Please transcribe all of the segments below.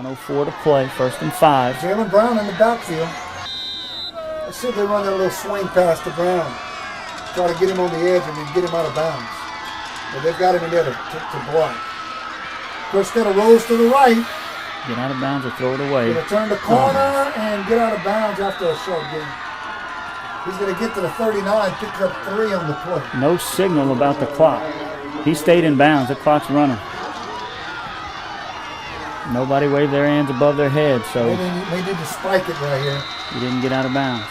1:04 to play, 1st and 5. Jalen Brown in the backfield. Let's see if they run that little swing pass to Brown. Try to get him on the edge and then get him out of bounds. But they've got him in there to block. Christetta rolls to the right. Get out of bounds or throw it away. Going to turn the corner and get out of bounds after a short gain. He's going to get to the 39, picks up 3 on the play. No signal about the clock. He stayed in bounds. The clock's running. Nobody waved their hands above their head, so they need to spike it right here. He didn't get out of bounds.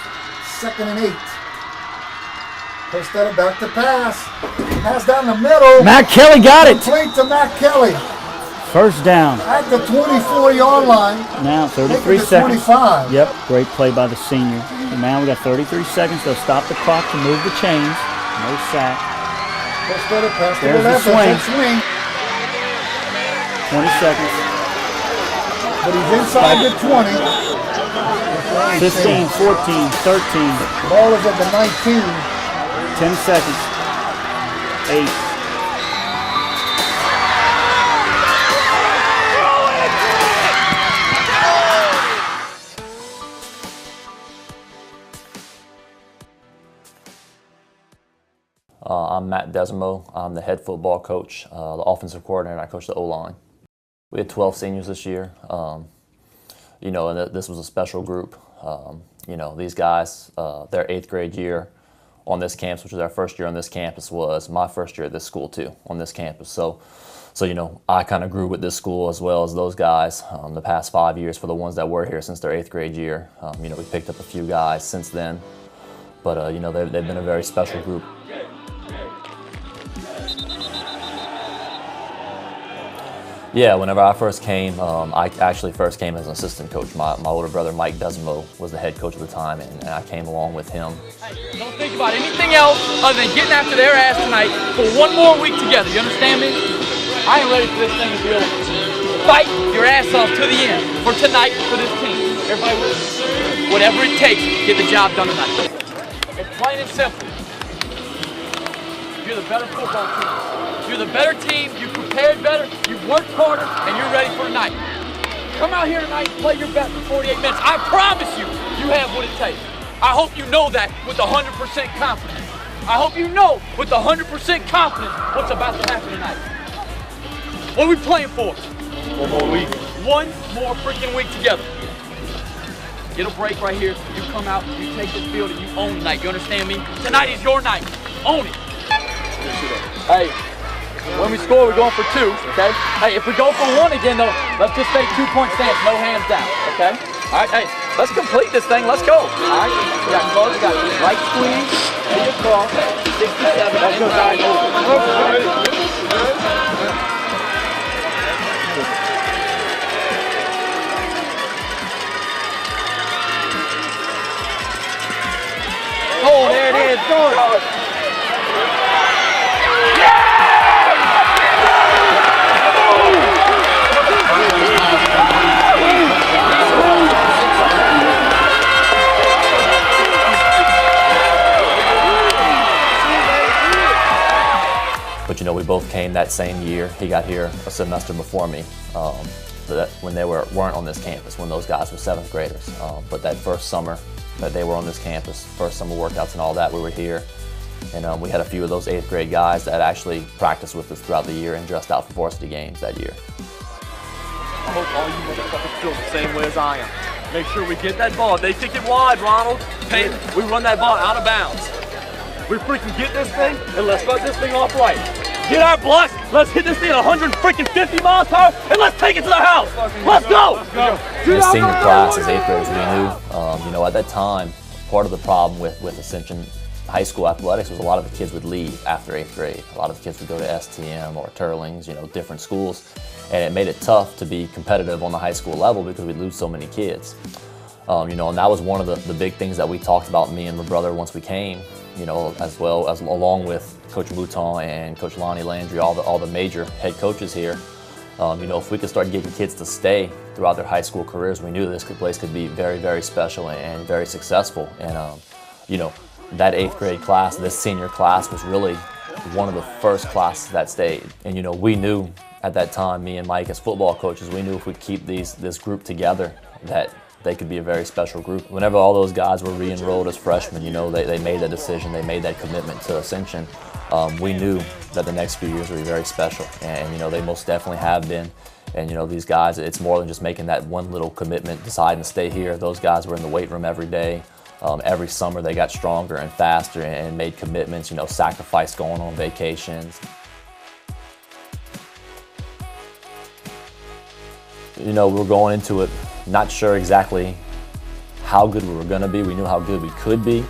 2nd and 8. Christetta back to pass. Pass down the middle. Matt Kelly got it. Complete to Matt Kelly. 1st down. At the 24-yard line. Now 33 seconds. 25. Yep, great play by the senior. And now we got 33 seconds. They'll stop the clock to move the chains. No sack. Christetta pass to There's the left. the swing. 20 seconds. But he's inside the 20. 15, 14, 13. Ball is at the 19. 10 seconds. 8. I'm Matt Desimo. I'm the head football coach, the offensive coordinator, and I coach the O-line. We had 12 seniors this year, and this was a special group. These guys, their 8th grade year on this campus, which was our first year on this campus, was my first year at this school too, on this campus. So I kind of grew with this school as well as those guys the past 5 years for the ones that were here since their 8th grade year. We picked up a few guys since then, but they've been a very special group. Yeah, whenever I first came, I actually first came as an assistant coach. My older brother, Mike Desimo, was the head coach at the time, and I came along with him. Hey, don't think about anything else other than getting after their ass tonight for one more week together. You understand me? I ain't ready for this thing to be over. Fight your ass off to the end for tonight for this team. Everybody with me? Whatever it takes, get the job done tonight. It's plain and simple. You're the better football team. You're the better team, you prepared better, you've worked harder, and you're ready for tonight. Come out here tonight and play your best for 48 minutes. I promise you, you have what it takes. I hope you know that with 100% confidence. I hope you know with 100% confidence what's about to happen tonight. What are we playing for? One more week. One more freaking week together. Get a break right here. You come out, you take this field, and you own tonight. You understand me? Tonight is your night. Own it. Hey, when we score, we're going for 2, okay? Hey, if we go for 1 again, though, let's just say 2-point stance, no hands down, okay? All right, hey, let's complete this thing. Let's go. All right, we got close, we got right squeeze, see across, 67, let's go down over. Oh, there it is, go. But we both came that same year. He got here a semester before me. When they weren't on this campus, when those guys were 7th graders. But that first summer that they were on this campus, first summer workouts and all that, we were here. And we had a few of those 8th grade guys that actually practiced with us throughout the year and dressed out for varsity games that year. I hope all you motherfuckers feel the same way as I am. Make sure we get that ball. They kick it wide, Ronald. Peyton, we run that ball out of bounds. We freaking get this thing, and let's start this thing off right. Get our blocks, let's hit this thing at 150 miles per hour, and let's take it to the house. Let's go! This senior class as 8th graders, we knew, at that time, part of the problem with Ascension high school athletics was a lot of the kids would leave after 8th grade. A lot of the kids would go to STM or Turlings, different schools, and it made it tough to be competitive on the high school level because we'd lose so many kids. And that was one of the big things that we talked about, me and my brother, once we came, as well as along with Coach Mouton and Coach Lonnie Landry, all the major head coaches here. If we could start getting kids to stay throughout their high school careers, we knew this place could be very, very special and very successful. And that 8th grade class, this senior class, was really one of the first classes that stayed. And we knew At that time, me and Mike as football coaches, we knew if we keep this group together that they could be a very special group. Whenever all those guys were re-enrolled as freshmen, you know, they made that decision, they made that commitment to Ascension. We knew that the next few years would be very special, and you know, they most definitely have been. And you know, these guys, it's more than just making that one little commitment, deciding to stay here. Those guys were in the weight room every day. Every summer they got stronger and faster and made commitments, you know, sacrificed going on vacations. You know, we were going into it not sure exactly how good we were going to be. We knew how good we could be,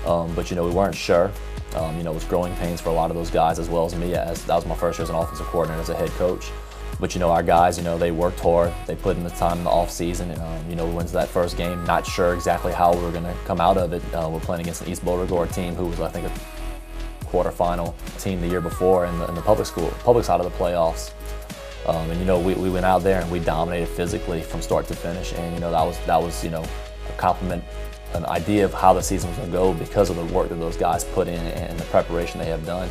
but you know, we weren't sure. You know, it was growing pains for a lot of those guys as well as me, as that was my first year as an offensive coordinator, as a head coach. But you know, our guys, you know, they worked hard. They put in the time in the off season. You know, we went to that first game, not sure exactly how we were going to come out of it. We're playing against an East Beauregard team who was, I think, a quarterfinal team the year before in the public side of the playoffs. And you know, we went out there and we dominated physically from start to finish. And you know, that was you know, a compliment, an idea of how the season was going to go because of the work that those guys put in and the preparation they have done.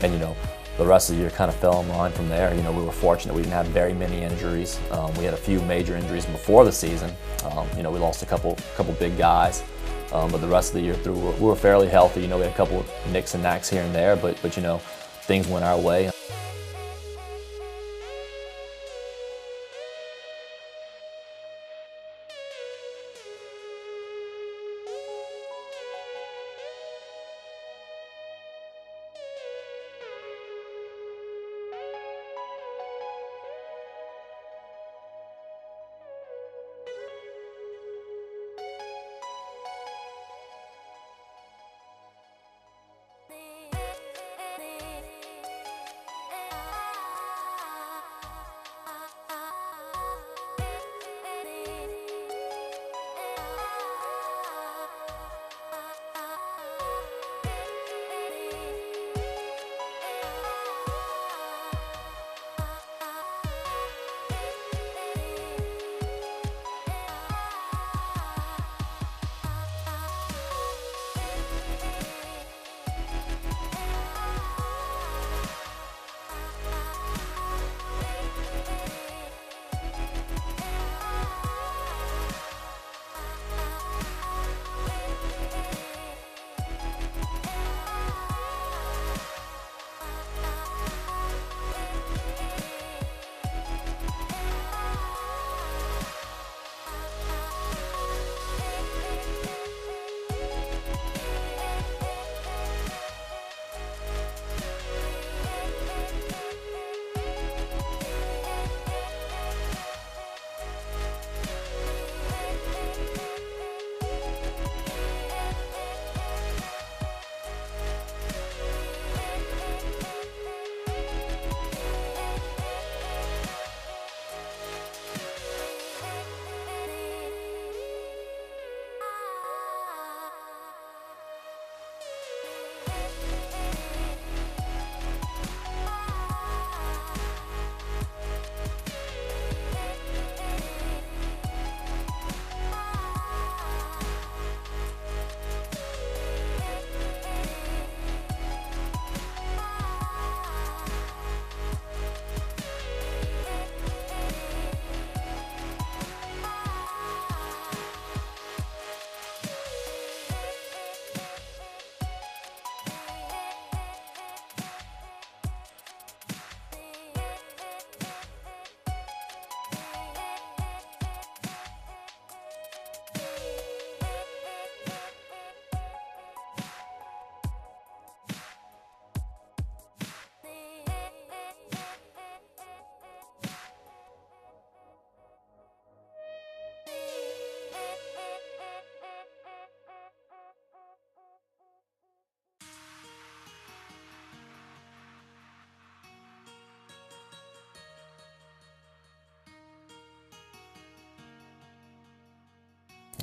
And you know, the rest of the year kind of fell in line from there. You know, we were fortunate we didn't have very many injuries. We had a few major injuries before the season. You know, we lost a couple big guys, but the rest of the year through we were fairly healthy. You know, we had a couple of nicks and knacks here and there, but you know, things went our way.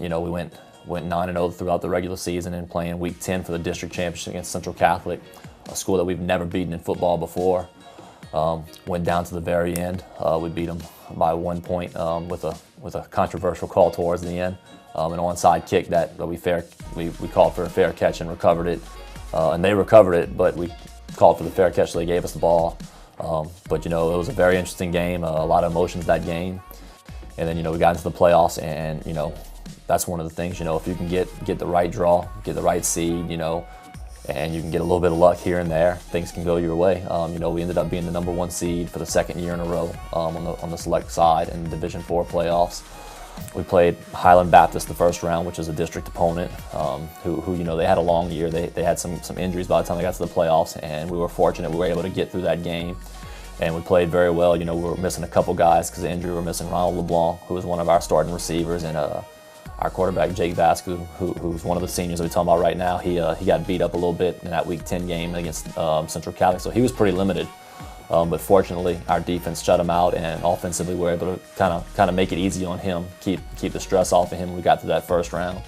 You know, we went 9-0 throughout the regular season and playing Week 10 for the district championship against Central Catholic, a school that we've never beaten in football before. Went down to the very end. We beat them by 1 point with a controversial call towards the end, an onside kick that we called for a fair catch and recovered it, and they recovered it, but we called for the fair catch, so they gave us the ball. But, you know, it was a very interesting game, a lot of emotions that game. And then, you know, we got into the playoffs, and, you know, that's one of the things, you know, if you can get the right draw, get the right seed, you know, and you can get a little bit of luck here and there, things can go your way. You know, we ended up being the #1 seed for the second year in a row on the select side in the Division IV playoffs. We played Highland Baptist the first round, which is a district opponent, who you know, they had a long year. They had some injuries by the time they got to the playoffs, and we were fortunate we were able to get through that game. And we played very well. You know, we were missing a couple guys because of injury. We were missing Ronald LeBlanc, who was one of our starting receivers, and our quarterback, Jake Vascu, who's one of the seniors that we're talking about right now. He got beat up a little bit in that Week 10 game against Central Catholic, so he was pretty limited. But fortunately, our defense shut him out, and offensively, we were able to kind of make it easy on him, keep the stress off of him when we got through that first round.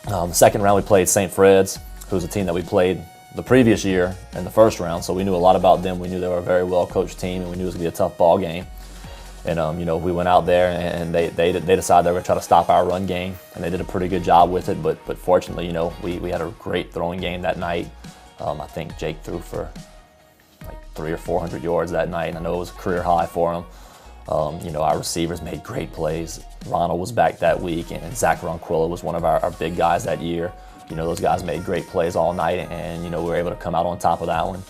The second round, we played St. Fred's, who's a team that we played the previous year in the first round, so we knew a lot about them. We knew they were a very well-coached team, and we knew it was going to be a tough ball game. And, you know, we went out there, and they decided they were going to try to stop our run game, and they did a pretty good job with it. But fortunately, you know, we had a great throwing game that night. I think Jake threw for like 300 or 400 yards that night, and I know it was a career high for him. You know, our receivers made great plays. Ronald was back that week, and Zach Ronquillo was one of our big guys that year. You know, those guys made great plays all night, and, you know, we were able to come out on top of that one.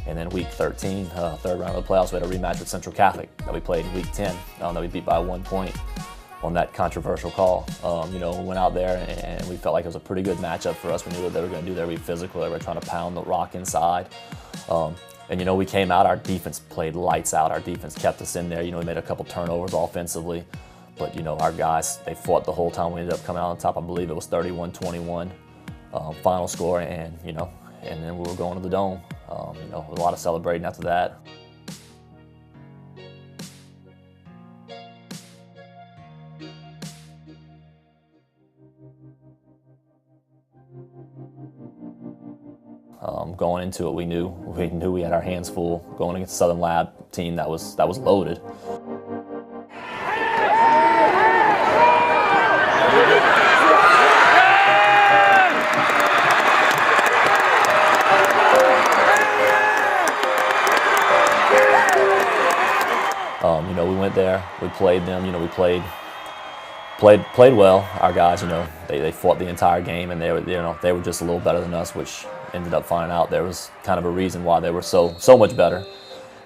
And then Week 13, third round of the playoffs, we had a rematch with Central Catholic that we played in Week 10, that we beat by 1 point on that controversial call. You know, we went out there and we felt like it was a pretty good matchup for us. We knew what they were going to do. They were going to be physical. They were trying to pound the rock inside. And, you know, we came out, our defense played lights out. Our defense kept us in there. You know, we made a couple turnovers offensively. But, you know, our guys, they fought the whole time. We ended up coming out on top. I believe it was 31-21 final score. And, you know, and then we were going to the Dome. You know, a lot of celebrating after that. Going into it, we knew we had our hands full going against the Southern Lab team that was loaded. You know, we went there, we played them. You know, we played well. Our guys, you know, they fought the entire game, and they were just a little better than us, which ended up finding out there was kind of a reason why they were so much better.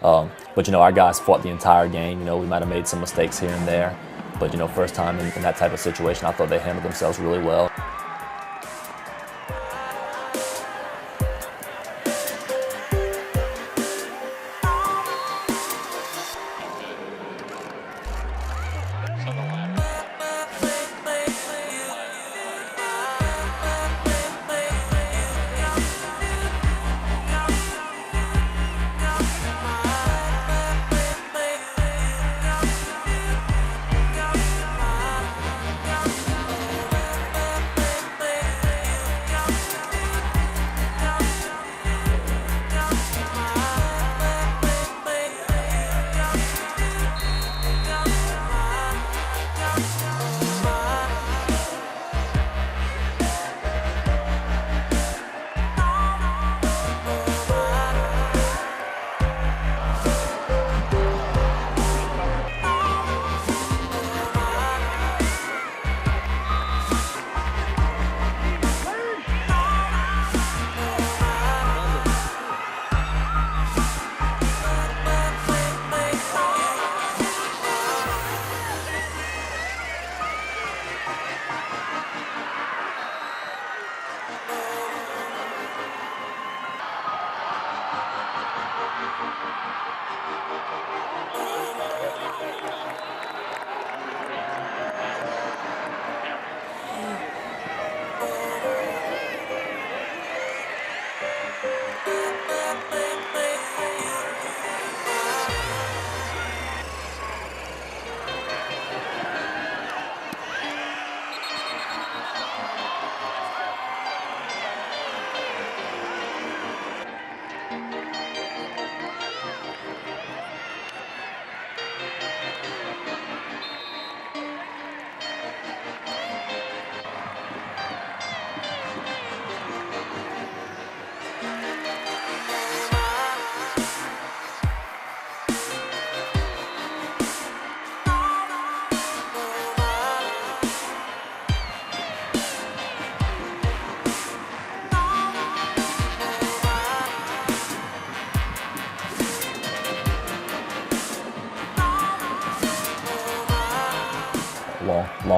But you know, our guys fought the entire game. You know, we might have made some mistakes here and there, but you know, first time in that type of situation, I thought they handled themselves really well.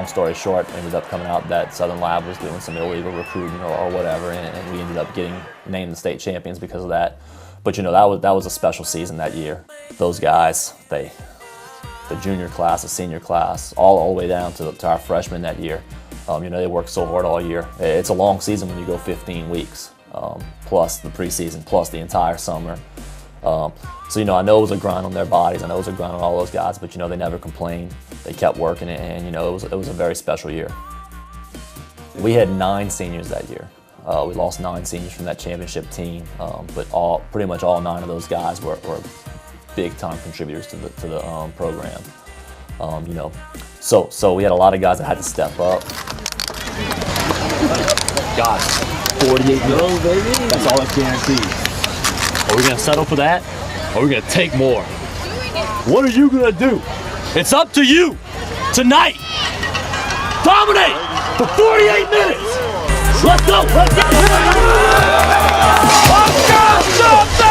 long story short, ended up coming out that Southern Lab was doing some illegal recruiting or whatever, and we ended up getting named the state champions because of that. But that was a special season that year. Those guys, the junior class, the senior class, all the way down to our freshmen that year. They worked so hard all year. It's a long season when you go 15 weeks, plus the preseason, plus the entire summer. So I know it was a grind on their bodies. I know it was a grind on all those guys, but they never complained. They kept working, and it was a very special year. We had 9 seniors that year. We lost 9 seniors from that championship team, but pretty much all 9 of those guys were big-time contributors to the program. So we had a lot of guys that had to step up. Guys, 48 minutes, baby. That's all that's guaranteed. Are we gonna settle for that? Or are we gonna take more? What are you gonna do? It's up to you tonight. Dominate for 48 minutes. Let's go. Let's go. Let's go.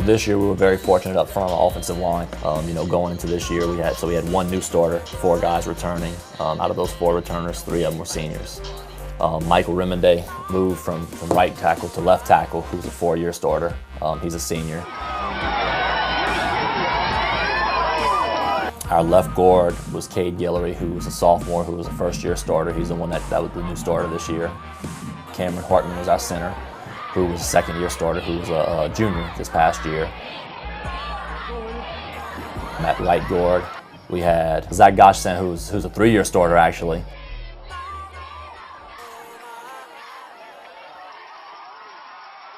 This year we were very fortunate up front on the offensive line. Going into this year, we had 1 new starter, 4 guys returning. Out of those 4 returners, 3 of them were seniors. Michael Rimonday moved from right tackle to left tackle, who's a 4-year starter. He's a senior. Our left guard was Cade Guillory, who was a sophomore, who was a 1st-year starter. He's the one that was the new starter this year. Cameron Hartman was our center, who was a 2nd-year starter, who was a junior this past year. At right guard, we had Zach Goshsen, who's a 3-year starter, actually.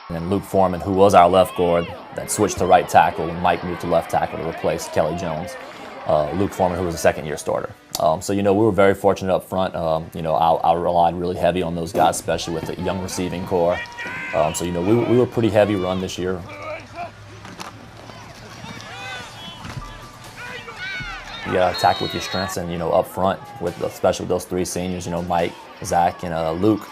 And Luke Foreman, who was our left guard, that switched to right tackle when Mike moved to left tackle to replace Kelly Jones. Luke Foreman, who was a 2nd-year starter. We were very fortunate up front. I relied really heavy on those guys, especially with the young receiving core. We were pretty heavy run this year. You got to attack with your strengths, and up front, especially with those 3 seniors, Mike, Zach, and Luke.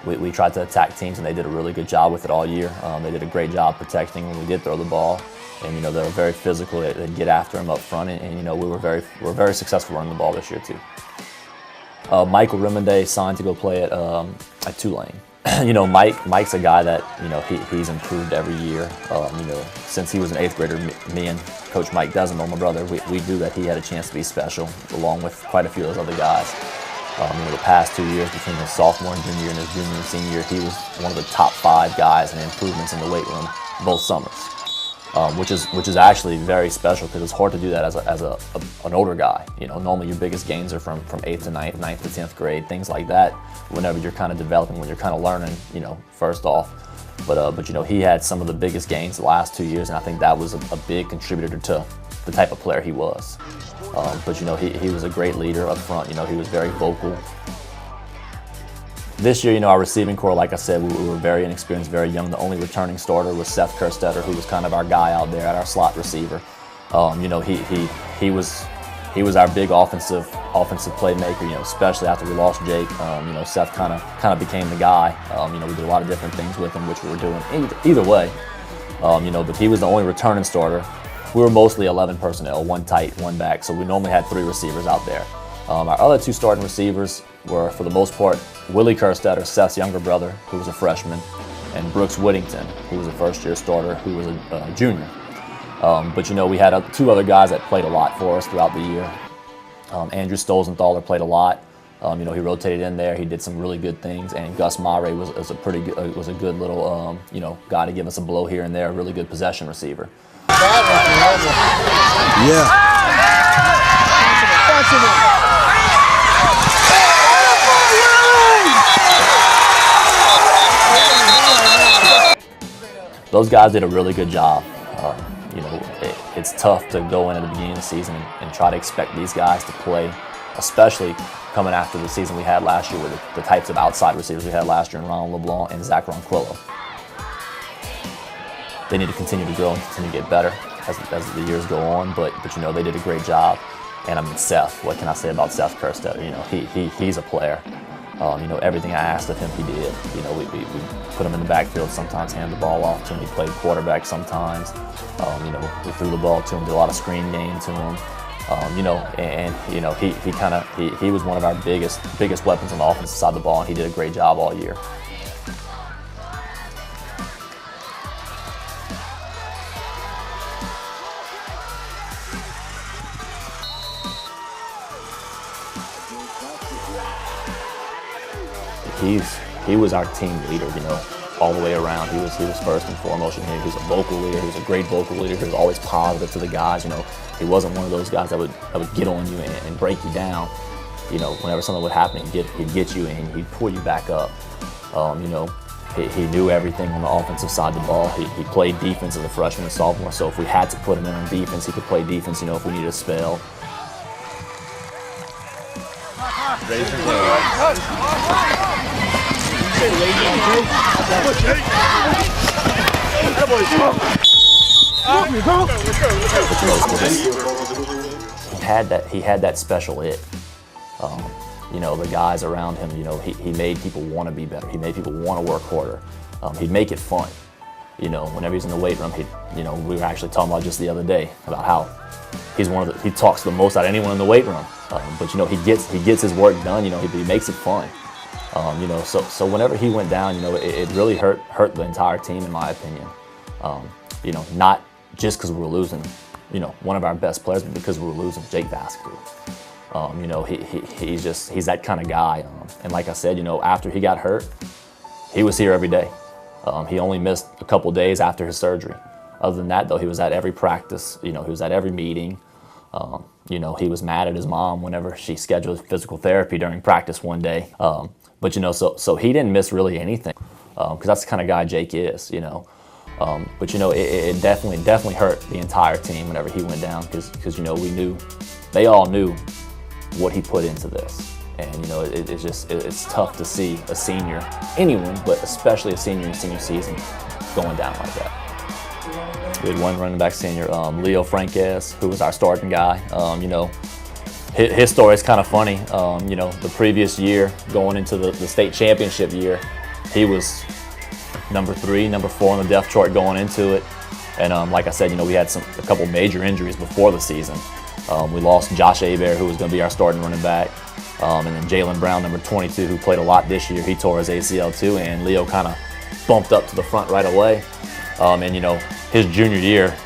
We tried to attack teams, and they did a really good job with it all year. They did a great job protecting when we did throw the ball. And they were very physical. They'd get after him up front, and we were very successful running the ball this year too. Michael Rimonday signed to go play at Tulane. Mike's a guy that he's improved every year. Since he was an 8th grader, me and Coach Mike Desimone, my brother, we knew that he had a chance to be special, along with quite a few of those other guys. The past 2 years, between his sophomore and junior year and his junior and senior year, he was one of the top 5 guys in improvements in the weight room both summers. Which is actually very special, because it's hard to do that as an older guy. Normally your biggest gains are from 8th to 9th, 9th to 10th grade, things like that. Whenever you're kind of developing, when you're kind of learning, first off. But he had some of the biggest gains the last 2 years, and I think that was a big contributor to the type of player he was. He was a great leader up front. He was very vocal. This year, our receiving core, like I said, we were very inexperienced, very young. The only returning starter was Seth Kerstetter, who was kind of our guy out there at our slot receiver. He was our big offensive playmaker. Especially after we lost Jake. Seth kind of became the guy. We did a lot of different things with him, which we were doing either way. But he was the only returning starter. We were mostly 11 personnel, 1 tight, 1 back. So we normally had 3 receivers out there. Our other 2 starting receivers were, for the most part, Willie Kerstetter, Seth's younger brother, who was a freshman, and Brooks Whittington, who was a 1st-year starter, who was a junior. We had 2 other guys that played a lot for us throughout the year. Andrew Stolzenthaler played a lot. He rotated in there. He did some really good things, and Gus Mare was a good little guy to give us a blow here and there, a really good possession receiver. Yeah. Those guys did a really good job. It's tough to go in at the beginning of the season and try to expect these guys to play, especially coming after the season we had last year with the types of outside receivers we had last year in Ronald LeBlanc and Zach Ronquillo. they need to continue to grow and continue to get better as the years go on. But you know, they did a great job. And I mean, Seth, what can I say about Seth Kerstetter? You know, he's a player. You know, everything I asked of him, he did. You know, we put him in the backfield, sometimes hand the ball off to him. He played quarterback sometimes. You know, we threw the ball to him, did a lot of screen game to him. You know, and you know, he was one of our biggest weapons on the offensive side of the ball, and he did a great job all year. He was our team leader, you know, all the way around. He was first and foremost. You know, he was a vocal leader. He was a great vocal leader. He was always positive to the guys. You know, he wasn't one of those guys that would get on you and break you down. You know, whenever something would happen, he'd get you and he'd pull you back up. You know, he knew everything on the offensive side of the ball. He played defense as a freshman and sophomore. So if we had to put him in on defense, he could play defense. You know, if we needed a spell. Ready for goal. He had that special it. You know, the guys around him, you know, he made people want to be better. He made people want to work harder. He'd make it fun. You know, whenever he's in the weight room, you know, we were actually talking about just the other day about how he talks the most out of anyone in the weight room. But you know, he gets his work done. You know, he makes it fun. You know, so whenever he went down, you know, it really hurt the entire team, in my opinion. You know, not just because we were losing, you know, one of our best players, but because we were losing Jake Vasquez. You know, he's that kind of guy. And like I said, you know, after he got hurt, he was here every day. He only missed a couple days after his surgery. Other than that, though, he was at every practice. You know, he was at every meeting. You know, he was mad at his mom whenever she scheduled physical therapy during practice one day. But you know, so he didn't miss really anything, because that's the kind of guy Jake is. You know, but you know, it definitely hurt the entire team whenever he went down, because you know, they all knew what he put into this. And you know, it's tough to see a senior, anyone, but especially a senior in senior season, going down like that. We had one running back senior, Leo Franquez, who was our starting guy. You know, his story is kind of funny. You know, the previous year, going into the state championship year, he was number 3, number 4 on the depth chart going into it. And like I said, you know, we had a couple major injuries before the season. We lost Josh Hebert, who was going to be our starting running back. And then Jalen Brown, number 22, who played a lot this year, he tore his ACL too, and Leo kind of bumped up to the front right away. And you know, his junior year,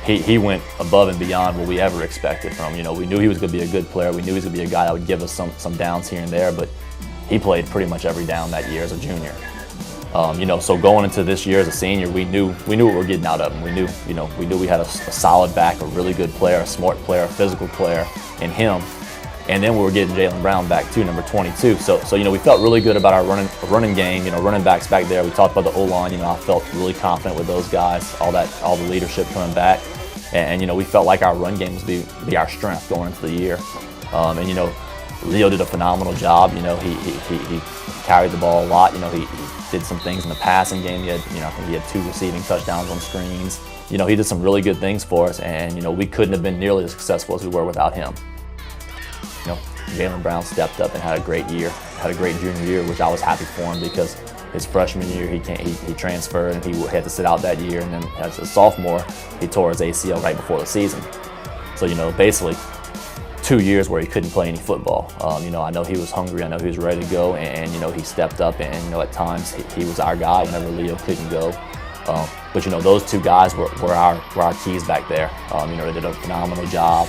he went above and beyond what we ever expected from him. You know, we knew he was going to be a good player. We knew he was going to be a guy that would give us some downs here and there, but he played pretty much every down that year as a junior. You know, so going into this year as a senior, we knew what we were getting out of him. We knew we had a solid back, a really good player, a smart player, a physical player in him. And then we were getting Jalen Brown back too, number 22. So you know, we felt really good about our running game. You know, running backs back there. We talked about the O-line. You know, I felt really confident with those guys. All the leadership coming back, and you know, we felt like our run game was be our strength going into the year. And you know, Leo did a phenomenal job. You know, he carried the ball a lot. You know, he did some things in the passing game. He had, you know, I think he had 2 receiving touchdowns on screens. You know, he did some really good things for us, and you know, we couldn't have been nearly as successful as we were without him. You know, Jalen Brown stepped up and had a great year, had a great junior year, which I was happy for him, because his freshman year he transferred and he had to sit out that year, and then as a sophomore he tore his ACL right before the season. So you know, basically 2 years where he couldn't play any football. You know, I know he was hungry, I know he was ready to go, and you know, he stepped up, and you know, at times he was our guy whenever Leo couldn't go. But you know, those 2 guys were our keys back there. You know, they did a phenomenal job.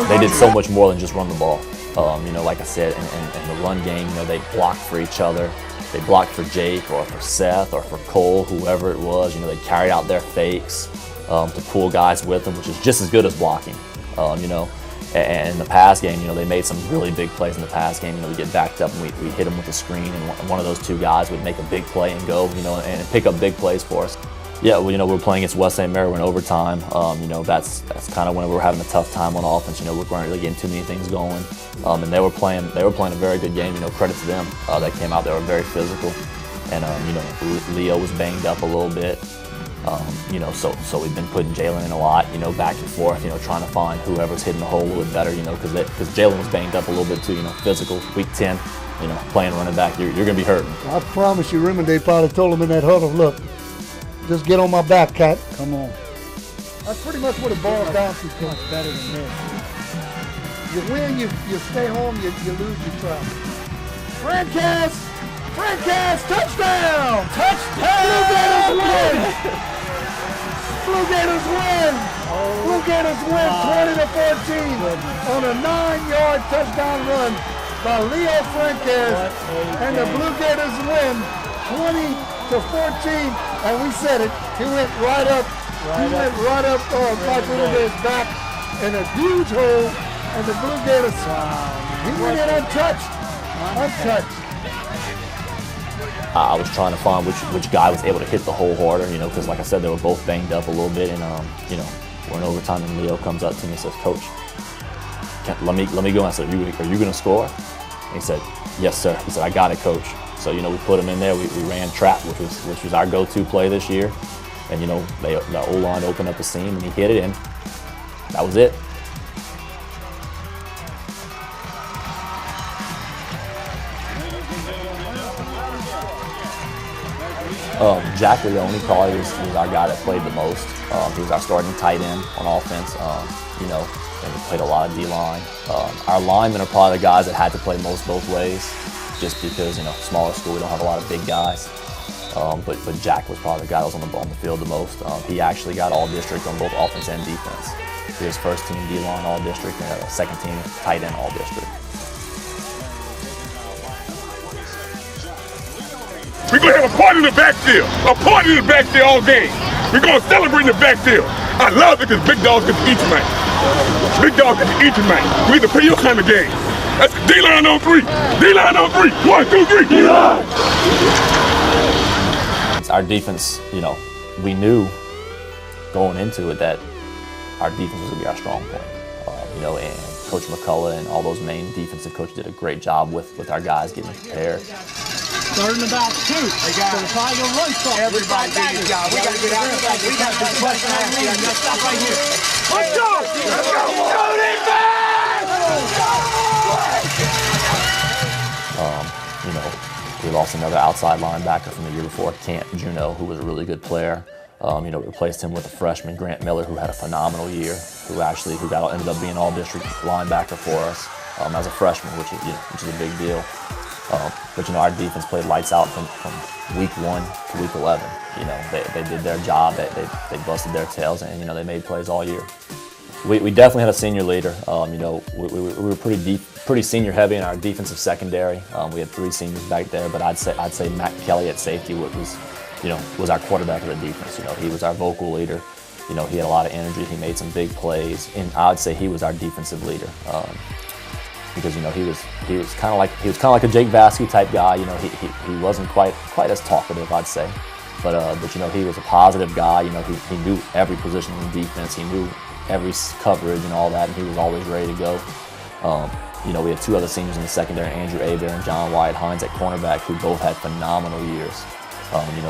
They did so much more than just run the ball. You know, like I said, in the run game, you know, they blocked for each other. They blocked for Jake or for Seth or for Cole, whoever it was. You know, they carried out their fakes to pull guys with them, which is just as good as blocking. You know, and in the pass game, you know, they made some really big plays in the pass game. You know, we get backed up and we hit them with the screen, and one of those 2 guys would make a big play and go, you know, and pick up big plays for us. Yeah, well, you know, we're playing against West St. Mary in overtime. You know, that's kind of when we're having a tough time on offense. You know, we weren't really getting too many things going, and they were playing a very good game. You know, credit to them. They came out, they were very physical. And Leo was banged up a little bit. So we've been putting Jalen in a lot, back and forth, trying to find whoever's hitting the hole a little bit better, because Jalen was banged up a little bit too, physical, week 10, playing running back, you're going to be hurting. I promise you, Remondale probably told him in that huddle, look, just get on my back, Cat. Come on. That's pretty much what it boils down to. Much better than this. You win, you stay home, you lose, you travel. Francast, touchdown! Blue Gators win! Blue Gators win! Blue Gators win 20-14 on a 9-yard touchdown run by Leo Francast, and the Blue Gators win 20-14. And we said it, he went right up Mike Remondale's back in a huge hole, and the Blue Gators, he went in untouched. I was trying to find which guy was able to hit the hole harder, because like I said, they were both banged up a little bit, and we're in overtime, and Leo comes up to me and says, "Coach, let me go." I said, "Are you going to score?" And he said, "Yes, sir." He said, "I got it, Coach." So we put him in there. We ran trap, which was our go-to play this year, and the O-line opened up the seam, and he hit it, and that was it. Jack Leone probably was our guy that played the most. He was our starting tight end on offense, and he played a lot of D-line. Our linemen are probably the guys that had to play most both ways, just because, smaller school, we don't have a lot of big guys. But Jack was probably the guy that was on the field the most. He actually got all-district on both offense and defense. He was first team D-line all-district and second team tight end all-district. We're going to have a party in the backfield. A party in the backfield all game. We're going to celebrate in the backfield. I love it because big dogs get to eat tonight. Big dogs get to eat tonight. We need to play your kind of game. That's D-line on 3. D-line on 3. 1, 2, 3. D-line. Our defense, we knew going into it that our defense was going to be our strong point. And Coach McCullough and all those main defensive coaches did a great job with our guys getting prepared. Third and about 2. They got to try to run stuff. Everybody did his job. We got to get out of We got to push that. Stop right here. Let's go! Let's go! We lost another outside linebacker from the year before, Camp Juno, who was a really good player. Replaced him with a freshman, Grant Miller, who had a phenomenal year, who ended up being all-district linebacker for us as a freshman, which is a big deal. But our defense played lights out from week 1 to week 11. They did their job. They busted their tails, and they made plays all year. We definitely had a senior leader. We were pretty senior heavy in our defensive secondary. We had 3 seniors back there, but I'd say Matt Kelly at safety was our quarterback of the defense. He was our vocal leader. He had a lot of energy. He made some big plays, and I'd say he was our defensive leader. Because he was kind of like a Jake Vasquez type guy. He wasn't quite as talkative, I'd say, but he was a positive guy. He knew every position in the defense. He knew every coverage and all that, and he was always ready to go. We had 2 other seniors in the secondary, Andrew Aber and John Wyatt Hines at cornerback, who both had phenomenal years.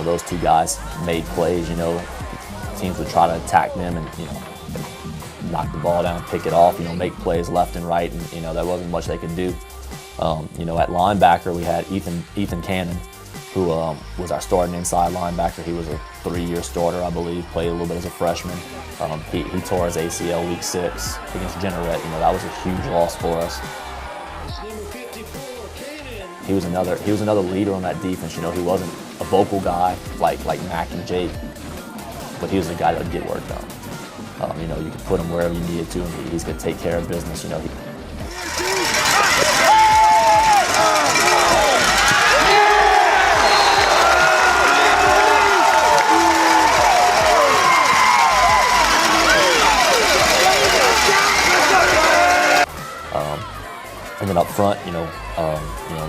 Those 2 guys made plays. Teams would try to attack them and knock the ball down, pick it off, make plays left and right, and there wasn't much they could do. At linebacker we had Ethan Cannon, who was our starting inside linebacker. He was a 3-year starter, I believe, played a little bit as a freshman. He tore his ACL week 6 against Generette. That was a huge loss for us. He was another leader on that defense. He wasn't a vocal guy like Mac and Jake, but he was a guy that would get work done. You could put him wherever you needed to, and he's going to take care of business. And then up front,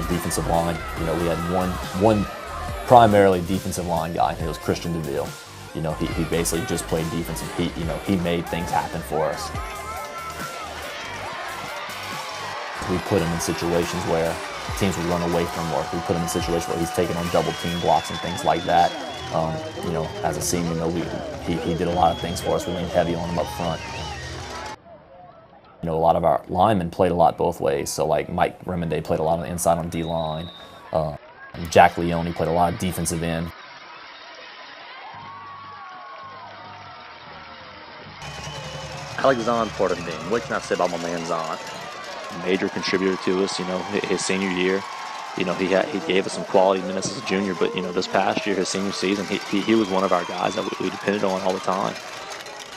defensive line, we had one primarily defensive line guy, and it was Christian DeVille. He basically just played defense, and he made things happen for us. We put him in situations where teams would run away from him, or if we put him in a situation where he's taking on double team blocks and things like that. You know, as a senior, you know, he did a lot of things for us. We leaned heavy on him up front. You know, a lot of our linemen played a lot both ways. So like Mike Remonday played a lot on the inside on D-line. Jack Leone played a lot of defensive end. I like Zon Portendine. What can I say about my man Zon? Major contributor to us, you know, his senior year. You know, he gave us some quality minutes as a junior, but, you know, this past year, his senior season, he was one of our guys that we depended on all the time.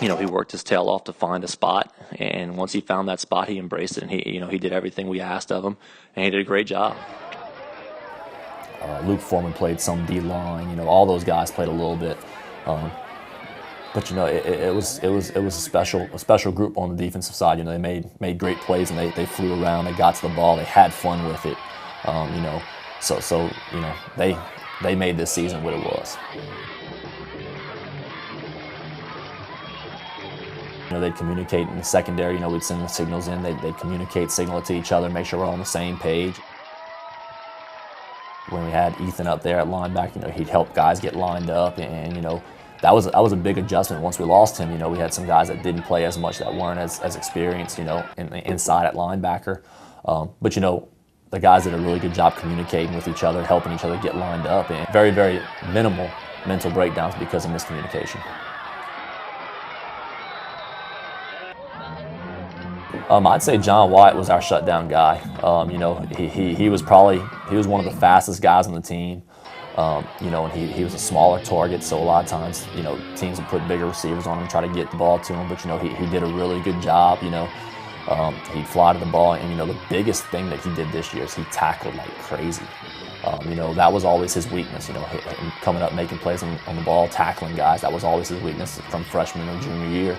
You know, he worked his tail off to find a spot, and once he found that spot, he embraced it, and he did everything we asked of him, and he did a great job. Luke Foreman played some D-line. You know, all those guys played a little bit. But you know, it was a special group on the defensive side. You know, they made great plays, and they flew around. They got to the ball. They had fun with it. You know, so you know, they made this season what it was. You know, they'd communicate in the secondary. You know, we'd send the signals in. They'd communicate, signal it to each other, make sure we're all on the same page. When we had Ethan up there at linebacker, you know, he'd help guys get lined up, and you know, that was a big adjustment. Once we lost him, you know, we had some guys that didn't play as much, that weren't as experienced, you know, inside at linebacker. But you know, the guys did a really good job communicating with each other, helping each other get lined up, and very, very minimal mental breakdowns because of miscommunication. I'd say John Wyatt was our shutdown guy. You know, he was one of the fastest guys on the team. You know, and he was a smaller target, so a lot of times, you know, teams would put bigger receivers on him, try to get the ball to him. But you know, he did a really good job. You know, he'd fly to the ball, and you know, the biggest thing that he did this year is he tackled like crazy. You know, that was always his weakness. You know, him coming up, making plays on the ball, tackling guys. That was always his weakness from freshman or junior year.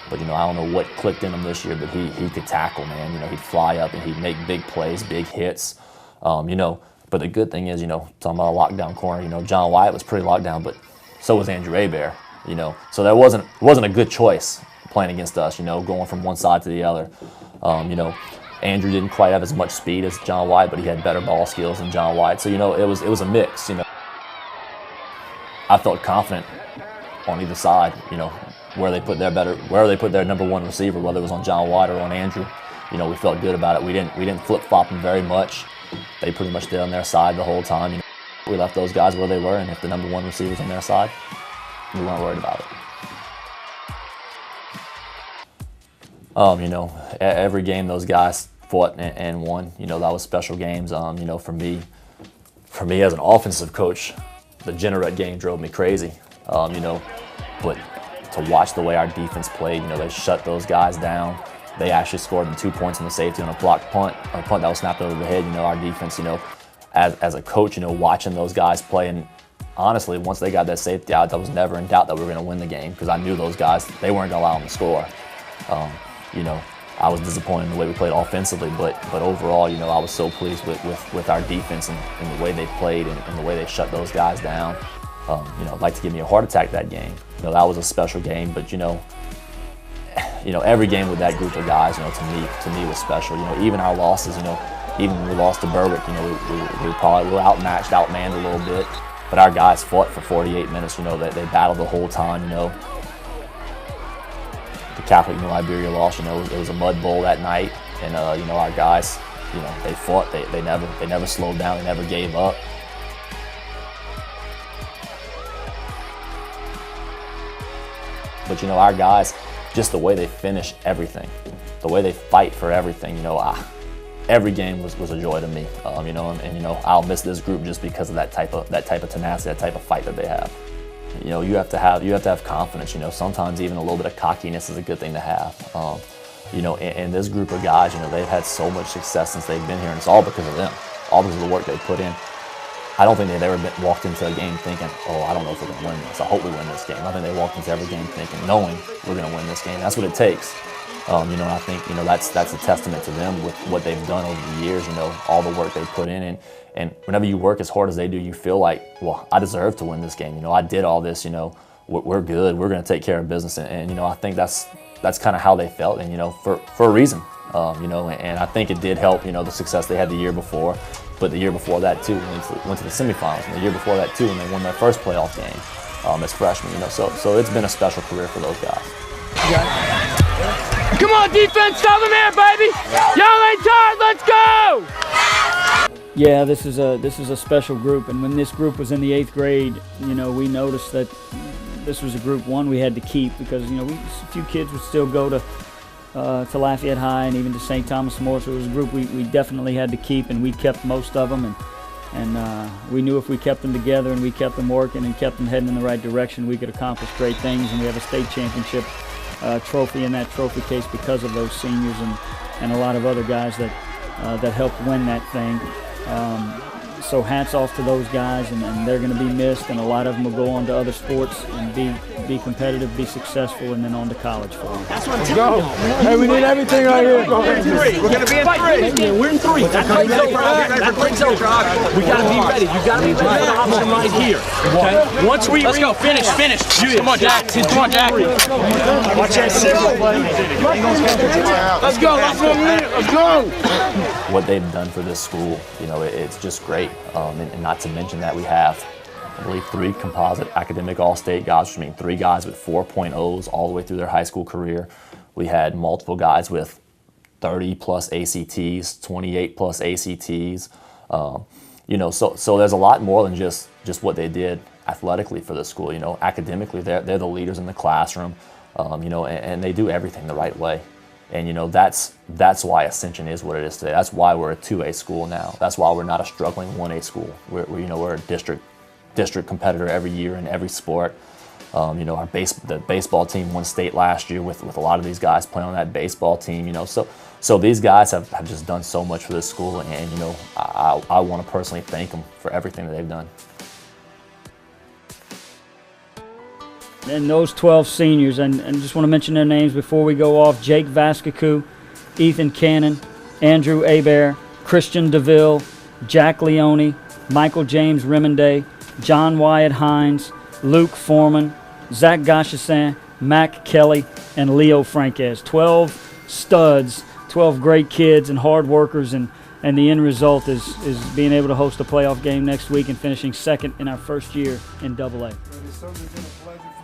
But, you know, I don't know what clicked in him this year, but he could tackle, man. You know, he'd fly up and he'd make big plays, big hits. You know, but the good thing is, you know, talking about a lockdown corner, you know, John Wyatt was pretty locked down, but so was Andrew Hebert, you know. So there wasn't a good choice playing against us, you know, going from one side to the other. You know, Andrew didn't quite have as much speed as John Wyatt, but he had better ball skills than John Wyatt. So, you know, it was a mix, you know. I felt confident on either side, you know, where they put their number one receiver, whether it was on John Wyatt or on Andrew. You know, we felt good about it. We didn't flip-flop them very much. They pretty much did on their side the whole time. You know, we left those guys where they were, and if the number one receiver's on their side, we weren't worried about it. You know, every game those guys fought and won. You know, that was special games. You know, for me as an offensive coach, the Generette game drove me crazy. You know, but to watch the way our defense played, you know, they shut those guys down. They actually scored them 2 points on the safety on a blocked punt, a punt that was snapped over the head. You know, our defense, you know, as a coach, you know, watching those guys play, and honestly, once they got that safety out, I was never in doubt that we were going to win the game, because I knew those guys, they weren't going to allow them to score. You know, I was disappointed in the way we played offensively, but overall, you know, I was so pleased with our defense and the way they played and the way they shut those guys down. You know, I'd like to give me a heart attack that game. You know, that was a special game, but you know, every game with that group of guys, you know, to me was special. You know, even our losses, you know, even when we lost to Berwick, you know, we probably were outmatched, outmanned a little bit, but our guys fought for 48 minutes. You know, they battled the whole time. You know, the Catholic New Iberia loss, you know, it was a mud bowl that night, and you know, our guys, you know, they fought. They never slowed down. They never gave up. But you know, our guys, just the way they finish everything, the way they fight for everything, you know, every game was a joy to me. You know, and you know, I'll miss this group just because of that type of tenacity, that type of fight that they have. You know, you have to have confidence. You know, sometimes even a little bit of cockiness is a good thing to have. You know, and this group of guys, you know, they've had so much success since they've been here, and it's all because of them, all because of the work they put in. I don't think they've ever walked into a game thinking, oh, I don't know if we're going to win this. I hope we win this game. I think they walked into every game thinking, knowing we're going to win this game. That's what it takes. You know, and I think, you know, that's a testament to them with what they've done over the years, you know, all the work they put in. And whenever you work as hard as they do, you feel like, well, I deserve to win this game. You know, I did all this, you know, we're good. We're going to take care of business. And you know, I think that's kind of how they felt, and, you know, for a reason. You know, and I think it did help, you know, the success they had the year before. but the year before that too, when they went to the semifinals, and the year before that too, when they won their first playoff game as freshmen. You know, so it's been a special career for those guys. Come on, defense, stop them here, baby! Y'all ain't tired, let's go! Yeah, this is a special group, and when this group was in the 8th grade, you know, we noticed that this was a group one we had to keep because, you know, a few kids would still go to Lafayette High and even to St. Thomas More, so it was a group we definitely had to keep, and we kept most of them, and we knew if we kept them together and we kept them working and kept them heading in the right direction, we could accomplish great things, and we have a state championship trophy in that trophy case because of those seniors and a lot of other guys that helped win that thing. So hats off to those guys, and they're going to be missed, and a lot of them will go on to other sports and be competitive, be successul, and then on to college for them. That's what I'm telling you. Hey, we need everything right here. We're in 3. We're going to be in 3. We're in 3. That plays over. That plays over. We got to be ready. You got to be ready for the option right here. Okay? Once we Let's go, finish. Come on, Jack. Come on, Jack. watch that signal. Let's go, let's go. What they've done for this school, you know, it's just great. And not to mention that we have, I believe, 3 composite academic all-state guys, which means 3 guys with 4.0s all the way through their high school career. We had multiple guys with 30 plus ACTs, 28 plus ACTs. You know, so there's a lot more than just what they did athletically for the school. You know, academically, they're the leaders in the classroom. You know, and they do everything the right way. And you know, that's why Ascension is what it is today. That's why we're a 2A school now. That's why we're not a struggling 1A school. We're a district competitor every year in every sport. You know, the baseball team won state last year with a lot of these guys playing on that baseball team. You know, so these guys have just done so much for this school, and you know, I want to personally thank them for everything that they've done. And those 12 seniors, and just want to mention their names before we go off: Jake Vascacu, Ethan Cannon, Andrew Hebert, Christian DeVille, Jack Leone, Michael James Remonday, John Wyatt Hines, Luke Foreman, Zach Gachassin, Mac Kelly, and Leo Franquez. 12 studs, 12 great kids and hard workers, and the end result is being able to host a playoff game next week and finishing second in our first year in AA. It has certainly been a pleasure for